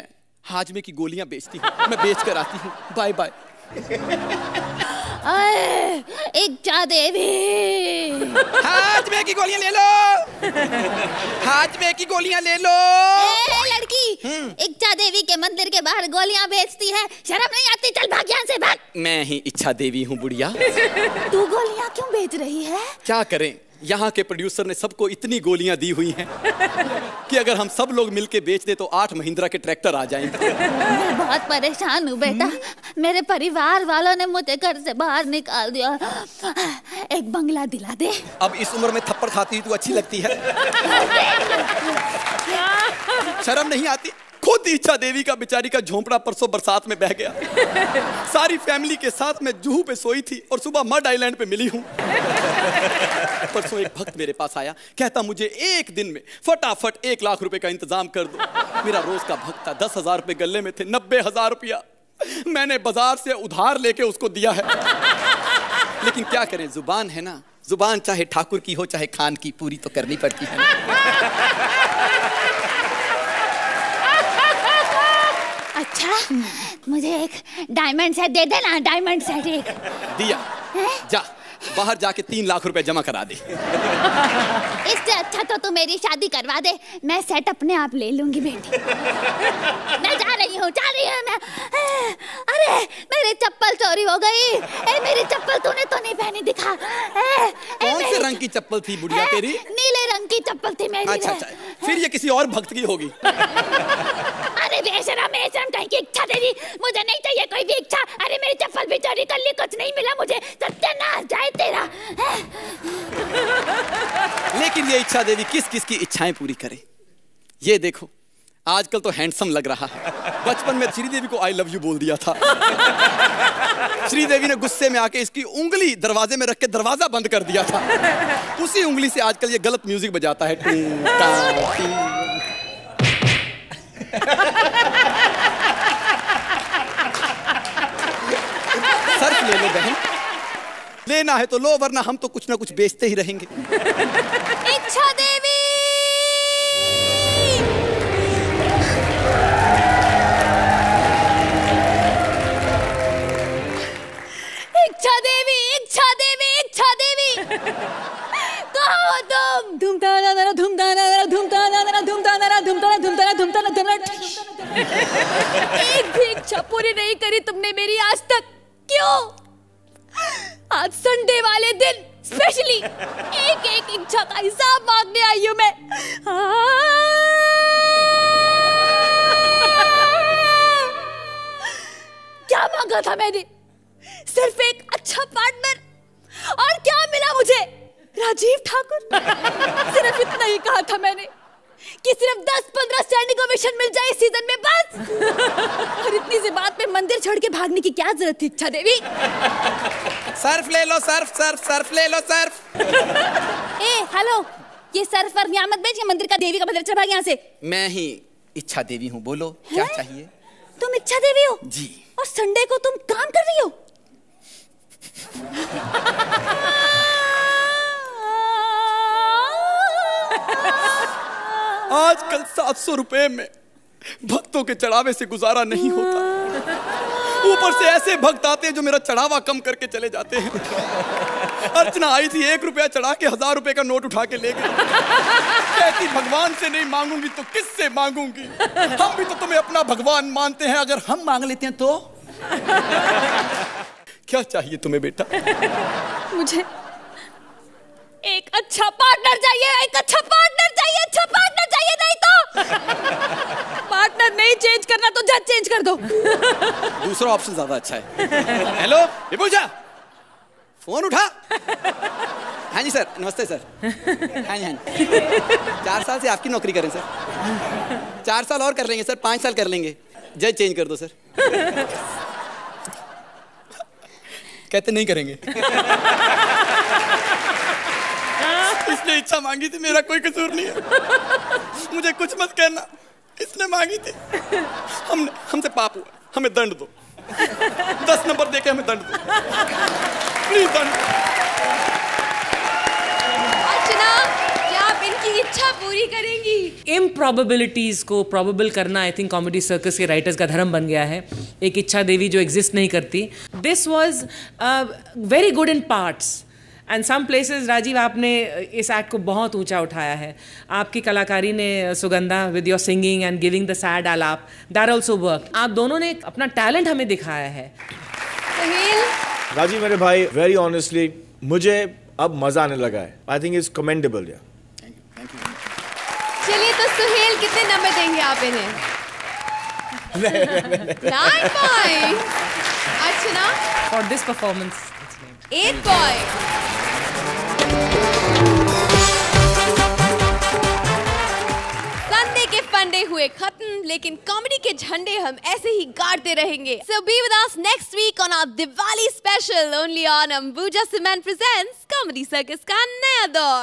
[SPEAKER 11] हाजमे की गोलियां बेचती हूं, मैं बेच कर आती हूं। Bye bye.
[SPEAKER 7] इच्छा देवी,
[SPEAKER 11] हाजमे की गोलियां ले लो। हाजमे की गोलियां ले लो।
[SPEAKER 7] लड़की इच्छा देवी के मंदिर के बाहर गोलियां बेचती है, शर्म नहीं आती? चल भाग यहाँ से, भाग।
[SPEAKER 11] मैं ही इच्छा देवी हूँ बुढ़िया।
[SPEAKER 7] तू गोलियां क्यों बेच रही है?
[SPEAKER 11] क्या करें, यहाँ के प्रोड्यूसर ने सबको इतनी गोलियां दी हुई हैं कि अगर हम सब लोग मिलके बेच दे तो 8 महिंद्रा के ट्रैक्टर आ जाएंगे।
[SPEAKER 7] मैं बहुत परेशान हूँ बेटा। मेरे परिवार वालों ने मुझे घर से बाहर निकाल दिया। एक बंगला दिला दे।
[SPEAKER 11] अब इस उम्र में थप्पड़ खाती हुई तू अच्छी लगती है? शर्म नहीं आती? खुद इच्छा देवी का बेचारी का झोंपड़ा परसों बरसात में बह गया। सारी फैमिली के साथ मैं जुहू पे सोई थी और सुबह मड आइलैंड पे मिली हूँ। परसों एक भक्त मेरे पास आया, कहता मुझे एक दिन में फटाफट 1 लाख रुपए का इंतजाम कर दो। मेरा रोज का भक्त था, 10,000 रुपए गले में थे, 90,000 रुपया। मैंने बाजार से उधार लेके उसको दिया है। लेकिन क्या करें, जुबान है ना, जुबान चाहे ठाकुर की हो चाहे खान की, पूरी तो करनी पड़ती है।
[SPEAKER 10] अच्छा, मुझे एक डायमंड सेट दे देना, डायमंड सेट एक।
[SPEAKER 11] दिया, जा बाहर जाके 3 लाख रुपए जमा करा दे।
[SPEAKER 10] इससे अच्छा तो तू मेरी शादी करवा दे, मैं सेट अपने आप ले लूंगी बेटी। मैं जा रही हूँ मैं। अरे मेरी चप्पल चोरी हो गई। मेरी चप्पल तूने तो नहीं पहनी, दिखा।
[SPEAKER 11] कौन से रंग की चप्पल थी बुढ़िया तेरी?
[SPEAKER 10] नीले रंग की चप्पल थी मेरी।
[SPEAKER 11] अच्छा, फिर ये किसी और भक्त की होगी।
[SPEAKER 10] अरे बेशरम कहीं की इच्छा तेरी, मुझे नहीं चाहिए कोई भी इच्छा। अरे मेरी चप्पल भी चोरी कर ली, कुछ नहीं मिला मुझे, सत्यानाश जाए तेरा।
[SPEAKER 11] लेकिन ये इच्छा देवी किस किस की इच्छाएं पूरी करे। ये देखो, आजकल तो हैंडसम लग रहा है। बचपन में श्रीदेवी को आई लव यू बोल दिया था। श्रीदेवी ने गुस्से में आके इसकी उंगली दरवाजे में रख के दरवाजा बंद कर दिया था। उसी उंगली से आजकल ये गलत म्यूजिक बजाता है। सर्फ ले लो बहन, लेना है तो लो, वरना हम तो कुछ ना कुछ बेचते ही रहेंगे।
[SPEAKER 10] इच्छा देवी, इच्छा देवी, इच्छा देवी, इच्छा देवी, कहाँ हो तुम?
[SPEAKER 7] धूमताना धूमताना धूमताना धूमताना धूमताना धूमताना धूमताना।
[SPEAKER 10] एक भी इच्छा पूरी नहीं करी तुमने मेरी आज तक, क्यों? आज संडे वाले दिन स्पेशली एक एक इच्छा का हिसाब मांगने आई हूं मैं। क्या मांगा था मैंने? सिर्फ एक अच्छा पार्टनर, और क्या मिला मुझे? राजीव ठाकुर। सिर्फ इतना ही कहा था मैंने कि सिर्फ 10-15 स्टैंडिंग ओवेशन मिल जाए इस सीजन में, बस। और इतनी सी बात में मंदिर छोड़ के भागने की क्या जरूरत थी इच्छा देवी?
[SPEAKER 11] सर्फ ले लो, सर्फ सर्फ सर्फ ले लो, सर्फ।
[SPEAKER 10] हेलो, ये सर्फ पर नियामत बेच के मंदिर का देवी का मंदिर चढ़ा यहाँ से।
[SPEAKER 11] मैं ही इच्छा देवी हूँ, बोलो क्या चाहिए?
[SPEAKER 10] तुम इच्छा देवी हो
[SPEAKER 11] जी,
[SPEAKER 10] और संडे को तुम काम कर रही हो?
[SPEAKER 11] आजकल 700 रुपए में भक्तों के चढ़ावे से गुजारा नहीं होता। ऊपर से ऐसे भक्त आते हैं जो मेरा चढ़ावा कम करके चले जाते हैं। अर्चना आई थी, 1 रुपया चढ़ा के 1000 रुपए का नोट उठा के ले गई। कहती भगवान से नहीं मांगूंगी तो किससे मांगूंगी? हम भी तो तुम्हें अपना भगवान मानते हैं, अगर हम मांग लेते हैं तो? क्या चाहिए तुम्हें बेटा?
[SPEAKER 10] मुझे एक अच्छा पार्टनर चाहिए, एक अच्छा पार्टनर चाहिए, अच्छा पार्टनर चाहिए, नहीं तो पार्टनर नहीं चेंज करना तो जज चेंज कर दो।
[SPEAKER 11] दूसरा ऑप्शन ज्यादा अच्छा है। हेलो विपुजा, फोन उठा। हाँ जी सर, नमस्ते सर। हाँ जी, हाँ जी। 4 साल से आपकी नौकरी करें सर। 4 साल और कर लेंगे सर, 5 साल कर लेंगे। जज चेंज कर दो सर। कहते नहीं करेंगे। इसने इच्छा मांगी थी, मेरा कोई कसूर नहीं है। मुझे कुछ मत कहना, इसने मांगी थी। हमसे पाप हुआ, हमें दंड दो। 10 नंबर देके हमें दंड दो, प्लीज दंड।
[SPEAKER 1] अर्चना, क्या आप इनकी इच्छा पूरी करेंगी?
[SPEAKER 5] इम्प्रॉबेबिलिटीज को प्रोबेबल करना आई थिंक कॉमेडी सर्कस के राइटर्स का धर्म बन गया है। एक इच्छा देवी जो एग्जिस्ट नहीं करती। This was very good in parts and some places. Rajiv, आपने इस एक्ट को बहुत ऊंचा उठाया है। आपकी कलाकारी ने, Sugandha, with your singing and giving the sad आलाप, दैट आल्सो वर्क। आप दोनों ने अपना टैलेंट हमें दिखाया है।
[SPEAKER 4] राजीव मेरे भाई, वेरी ऑनेस्टली मुझे अब मजा आने लगा है। I think it's commendable. या
[SPEAKER 1] चलिए, तो सुहेल कितने नंबर देंगे आप इन्हें? 9 point. Archana,
[SPEAKER 5] for this performance
[SPEAKER 1] 8 point. Sunday के फंडे हुए खत्म, लेकिन कॉमेडी के झंडे हम ऐसे ही गाड़ते रहेंगे। So be with us next week on our Diwali special only on Ambuja Cement presents Comedy Circus का नया दौर।